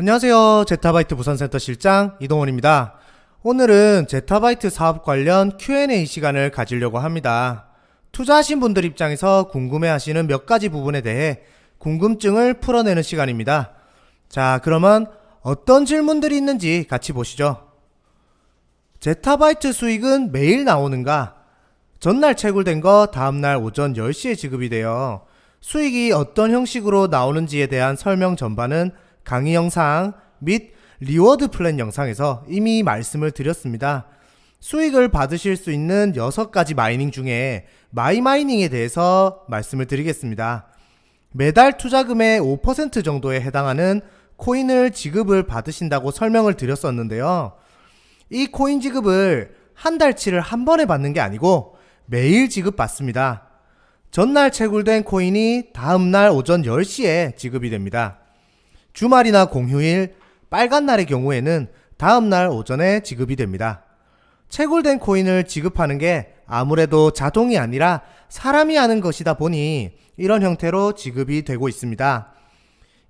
안녕하세요. 제타바이트 부산센터 실장 이동원입니다. 오늘은 제타바이트 사업 관련 Q&A 시간을 가지려고 합니다. 투자하신 분들 입장에서 궁금해하시는 몇 가지 부분에 대해 궁금증을 풀어내는 시간입니다. 자, 그러면 어떤 질문들이 있는지 같이 보시죠. 제타바이트 수익은 매일 나오는가? 전날 채굴된 거 다음날 오전 10시에 지급이 돼요. 수익이 어떤 형식으로 나오는지에 대한 설명 전반은 강의 영상 및 리워드 플랜 영상에서 이미 말씀을 드렸습니다. 수익을 받으실 수 있는 6가지 마이닝 중에 마이마이닝에 대해서 말씀을 드리겠습니다. 매달 투자금의 5% 정도에 해당하는 코인을 지급을 받으신다고 설명을 드렸었는데요. 이 코인 지급을 한 달치를 한 번에 받는 게 아니고 매일 지급받습니다. 전날 채굴된 코인이 다음날 오전 10시에 지급이 됩니다. 주말이나 공휴일, 빨간 날의 경우에는 다음날 오전에 지급이 됩니다. 채굴된 코인을 지급하는 게 아무래도 자동이 아니라 사람이 하는 것이다 보니 이런 형태로 지급이 되고 있습니다.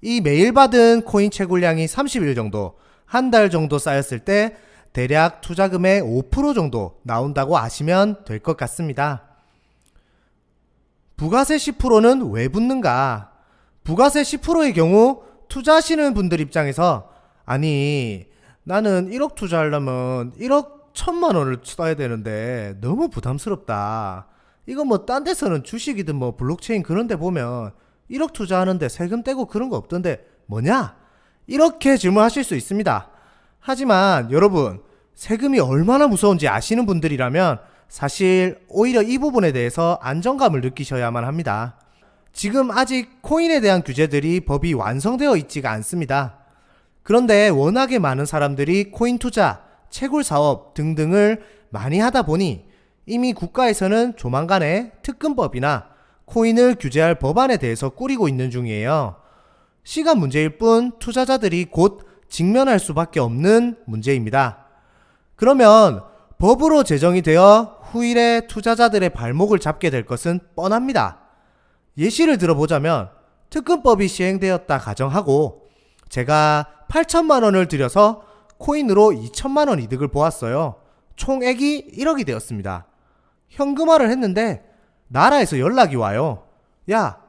이 매일 받은 코인 채굴량이 30일 정도, 한 달 정도 쌓였을 때 대략 투자금의 5% 정도 나온다고 아시면 될 것 같습니다. 부가세 10%는 왜 붙는가? 부가세 10%의 경우 투자하시는 분들 입장에서 아니 나는 1억 투자하려면 1억 1천만 원을 써야 되는데 너무 부담스럽다. 이거 뭐 딴 데서는 주식이든 뭐 블록체인 그런 데 보면 1억 투자하는데 세금 떼고 그런 거 없던데 뭐냐? 이렇게 질문하실 수 있습니다. 하지만 여러분 세금이 얼마나 무서운지 아시는 분들이라면 사실 오히려 이 부분에 대해서 안정감을 느끼셔야만 합니다. 지금 아직 코인에 대한 규제들이 법이 완성되어 있지가 않습니다. 그런데 워낙에 많은 사람들이 코인 투자, 채굴 사업 등등을 많이 하다 보니 이미 국가에서는 조만간에 특근법이나 코인을 규제할 법안에 대해서 꾸리고 있는 중이에요. 시간 문제일 뿐 투자자들이 곧 직면할 수밖에 없는 문제입니다. 그러면 법으로 제정이 되어 후일에 투자자들의 발목을 잡게 될 것은 뻔합니다. 예시를 들어보자면 특근법이 시행되었다 가정하고 제가 8천만 원을 들여서 코인으로 2천만 원 이득을 보았어요. 총액이 1억이 되었습니다. 현금화를 했는데 나라에서 연락이 와요. 야,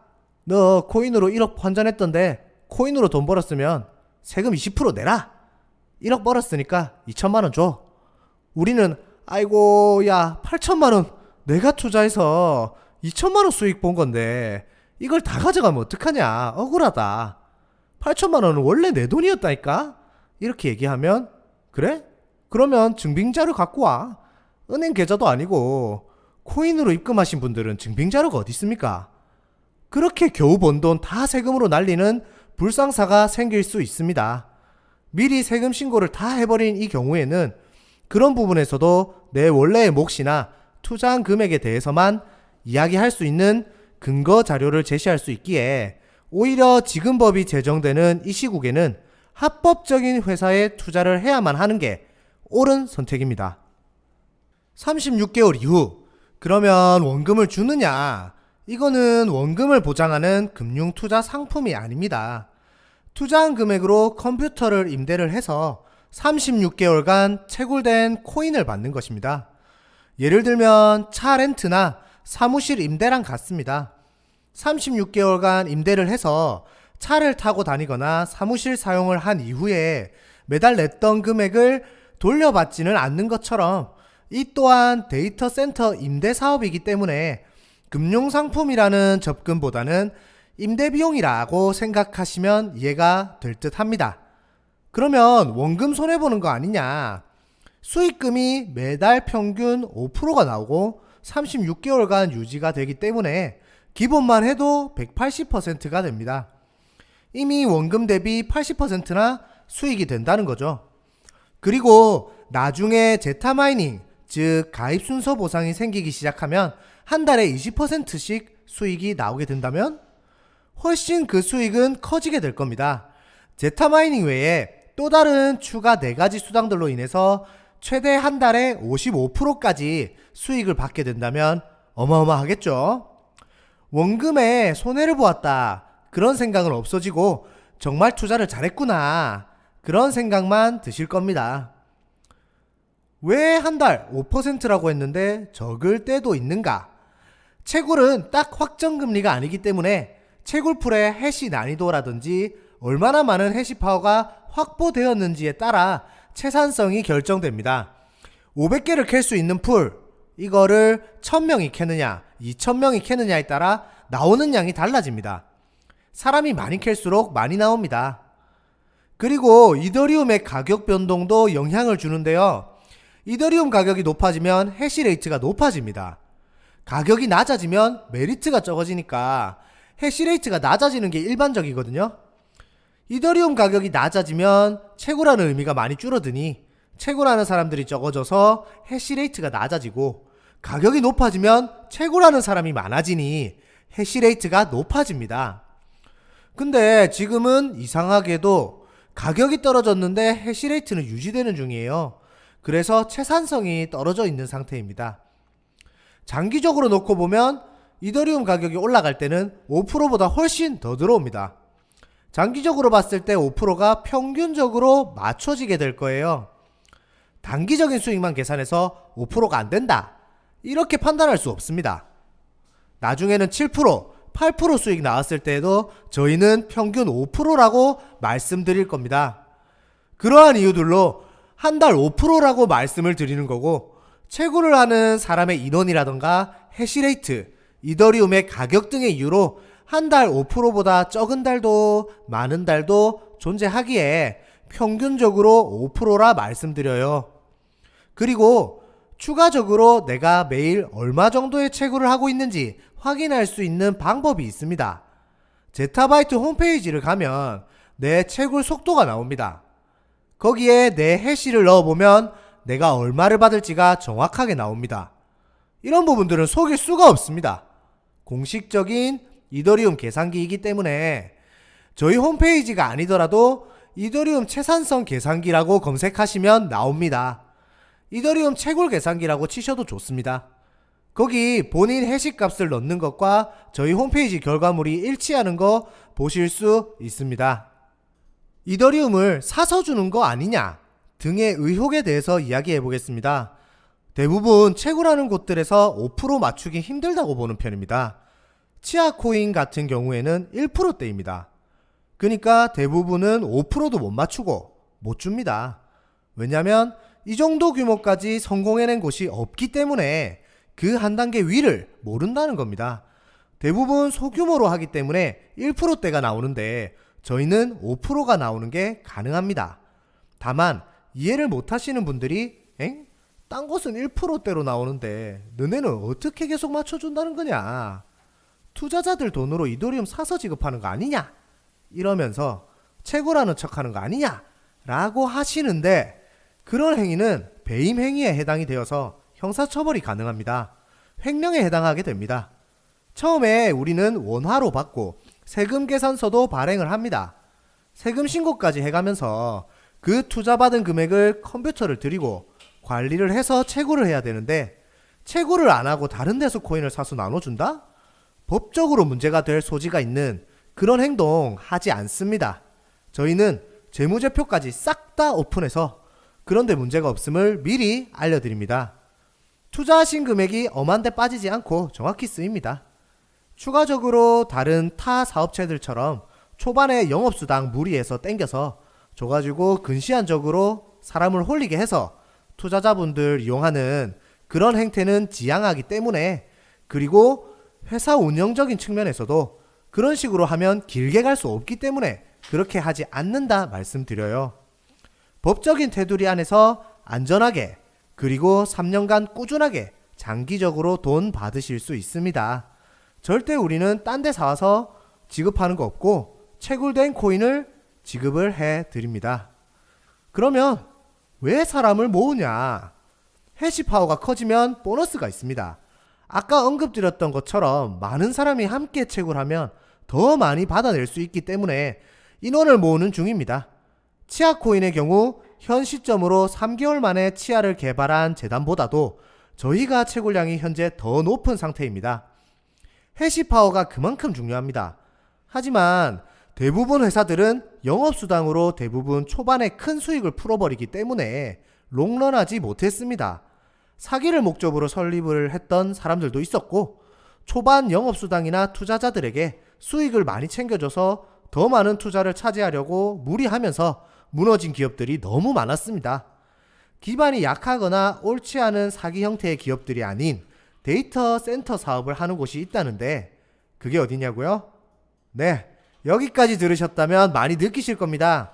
너 코인으로 1억 환전했던데 코인으로 돈 벌었으면 세금 20% 내라. 1억 벌었으니까 2천만 원 줘. 우리는 아이고 야 8천만 원 내가 투자해서 2천만 원 수익 본 건데 이걸 다 가져가면 어떡하냐. 억울하다. 8천만 원은 원래 내 돈이었다니까. 이렇게 얘기하면 그래? 그러면 증빙자료 갖고 와. 은행 계좌도 아니고 코인으로 입금하신 분들은 증빙자료가 어디 있습니까? 그렇게 겨우 번 돈 다 세금으로 날리는 불상사가 생길 수 있습니다. 미리 세금 신고를 다 해버린 이 경우에는 그런 부분에서도 내 원래의 몫이나 투자한 금액에 대해서만 이야기할 수 있는 근거 자료를 제시할 수 있기에 오히려 지금 법이 제정되는 이 시국에는 합법적인 회사에 투자를 해야만 하는 게 옳은 선택입니다. 36개월 이후 그러면 원금을 주느냐? 이거는 원금을 보장하는 금융투자 상품이 아닙니다. 투자한 금액으로 컴퓨터를 임대를 해서 36개월간 채굴된 코인을 받는 것입니다. 예를 들면 차 렌트나 사무실 임대랑 같습니다. 36개월간 임대를 해서 차를 타고 다니거나 사무실 사용을 한 이후에 매달 냈던 금액을 돌려받지는 않는 것처럼 이 또한 데이터 센터 임대 사업이기 때문에 금융상품이라는 접근보다는 임대비용이라고 생각하시면 이해가 될 듯 합니다. 그러면 원금 손해보는 거 아니냐? 수익금이 매달 평균 5%가 나오고 36개월간 유지가 되기 때문에 기본만 해도 180%가 됩니다. 이미 원금 대비 80%나 수익이 된다는 거죠. 그리고 나중에 제타마이닝, 즉 가입 순서 보상이 생기기 시작하면 한 달에 20%씩 수익이 나오게 된다면 훨씬 그 수익은 커지게 될 겁니다. 제타마이닝 외에 또 다른 추가 4가지 수당들로 인해서 최대 한 달에 55%까지 수익을 받게 된다면 어마어마하겠죠. 원금에 손해를 보았다 그런 생각은 없어지고 정말 투자를 잘했구나 그런 생각만 드실 겁니다. 왜 한 달 5%라고 했는데 적을 때도 있는가? 채굴은 딱 확정금리가 아니기 때문에 채굴풀의 해시 난이도라든지 얼마나 많은 해시 파워가 확보되었는지에 따라 채산성이 결정됩니다. 500개를 캘 수 있는 풀, 이거를 1000명이 캐느냐 2000명이 캐느냐에 따라 나오는 양이 달라집니다. 사람이 많이 캘수록 많이 나옵니다. 그리고 이더리움의 가격 변동도 영향을 주는데요. 이더리움 가격이 높아지면 해시레이트가 높아집니다. 가격이 낮아지면 메리트가 적어지니까 해시레이트가 낮아지는 게 일반적이거든요. 이더리움 가격이 낮아지면 채굴하는 의미가 많이 줄어드니 채굴하는 사람들이 적어져서 해시레이트가 낮아지고, 가격이 높아지면 채굴하는 사람이 많아지니 해시레이트가 높아집니다. 근데 지금은 이상하게도 가격이 떨어졌는데 해시레이트는 유지되는 중이에요. 그래서 채산성이 떨어져 있는 상태입니다. 장기적으로 놓고 보면 이더리움 가격이 올라갈 때는 5%보다 훨씬 더 들어옵니다. 장기적으로 봤을 때 5%가 평균적으로 맞춰지게 될 거예요. 단기적인 수익만 계산해서 5%가 안 된다, 이렇게 판단할 수 없습니다. 나중에는 7%, 8% 수익 나왔을 때에도 저희는 평균 5%라고 말씀드릴 겁니다. 그러한 이유들로 한 달 5%라고 말씀을 드리는 거고, 채굴을 하는 사람의 인원이라던가 해시레이트, 이더리움의 가격 등의 이유로 한 달 5%보다 적은 달도 많은 달도 존재하기에 평균적으로 5%라 말씀드려요. 그리고 추가적으로 내가 매일 얼마 정도의 채굴을 하고 있는지 확인할 수 있는 방법이 있습니다. 제타바이트 홈페이지를 가면 내 채굴 속도가 나옵니다. 거기에 내 해시를 넣어보면 내가 얼마를 받을지가 정확하게 나옵니다. 이런 부분들은 속일 수가 없습니다. 공식적인 이더리움 계산기이기 때문에 저희 홈페이지가 아니더라도 이더리움 채산성 계산기라고 검색하시면 나옵니다. 이더리움 채굴 계산기라고 치셔도 좋습니다. 거기 본인 해시값을 넣는 것과 저희 홈페이지 결과물이 일치하는 거 보실 수 있습니다. 이더리움을 사서 주는 거 아니냐 등의 의혹에 대해서 이야기해 보겠습니다. 대부분 채굴하는 곳들에서 5% 맞추기 힘들다고 보는 편입니다. 치아코인 같은 경우에는 1%대입니다. 그러니까 대부분은 5%도 못 맞추고 못 줍니다. 왜냐면 이 정도 규모까지 성공해낸 곳이 없기 때문에 그 한 단계 위를 모른다는 겁니다. 대부분 소규모로 하기 때문에 1%대가 나오는데 저희는 5%가 나오는 게 가능합니다. 다만 이해를 못 하시는 분들이 딴 곳은 1%대로 나오는데 너네는 어떻게 계속 맞춰준다는 거냐, 투자자들 돈으로 이더리움 사서 지급하는 거 아니냐, 이러면서 채굴하는 척하는 거 아니냐 라고 하시는데, 그런 행위는 배임 행위에 해당이 되어서 형사처벌이 가능합니다. 횡령에 해당하게 됩니다. 처음에 우리는 원화로 받고 세금 계산서도 발행을 합니다. 세금 신고까지 해가면서 그 투자받은 금액을 컴퓨터를 들이고 관리를 해서 채굴을 해야 되는데, 채굴을 안 하고 다른 데서 코인을 사서 나눠준다? 법적으로 문제가 될 소지가 있는 그런 행동 하지 않습니다. 저희는 재무제표까지 싹 다 오픈해서 그런데 문제가 없음을 미리 알려드립니다. 투자하신 금액이 엄한데 빠지지 않고 정확히 쓰입니다. 추가적으로 다른 타 사업체들처럼 초반에 영업수당 무리해서 땡겨서 줘가지고 근시안적으로 사람을 홀리게 해서 투자자분들 이용하는 그런 행태는 지양하기 때문에, 그리고 회사 운영적인 측면에서도 그런 식으로 하면 길게 갈 수 없기 때문에 그렇게 하지 않는다 말씀드려요. 법적인 테두리 안에서 안전하게, 그리고 3년간 꾸준하게 장기적으로 돈 받으실 수 있습니다. 절대 우리는 딴 데 사와서 지급하는 거 없고 채굴된 코인을 지급을 해 드립니다. 그러면 왜 사람을 모으냐? 해시파워가 커지면 보너스가 있습니다. 아까 언급드렸던 것처럼 많은 사람이 함께 채굴하면 더 많이 받아낼 수 있기 때문에 인원을 모으는 중입니다. 치아코인의 경우 현 시점으로 3개월 만에 치아를 개발한 재단보다도 저희가 채굴량이 현재 더 높은 상태입니다. 해시파워가 그만큼 중요합니다. 하지만 대부분 회사들은 영업수당으로 대부분 초반에 큰 수익을 풀어버리기 때문에 롱런하지 못했습니다. 사기를 목적으로 설립을 했던 사람들도 있었고, 초반 영업수당이나 투자자들에게 수익을 많이 챙겨줘서 더 많은 투자를 차지하려고 무리하면서 무너진 기업들이 너무 많았습니다. 기반이 약하거나 옳지 않은 사기 형태의 기업들이 아닌 데이터 센터 사업을 하는 곳이 있다는데, 그게 어디냐고요? 네, 여기까지 들으셨다면 많이 느끼실 겁니다.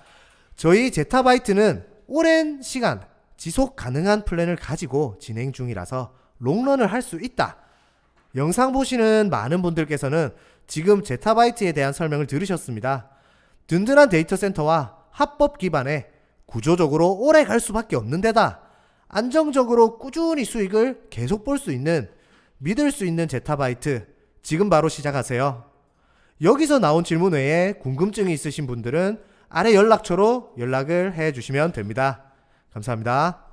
저희 제타바이트는 오랜 시간 지속 가능한 플랜을 가지고 진행 중이라서 롱런을 할 수 있다. 영상 보시는 많은 분들께서는 지금 제타바이트에 대한 설명을 들으셨습니다. 든든한 데이터 센터와 합법 기반에 구조적으로 오래 갈 수밖에 없는 데다 안정적으로 꾸준히 수익을 계속 볼 수 있는, 믿을 수 있는 제타바이트, 지금 바로 시작하세요. 여기서 나온 질문 외에 궁금증이 있으신 분들은 아래 연락처로 연락을 해 주시면 됩니다. 감사합니다.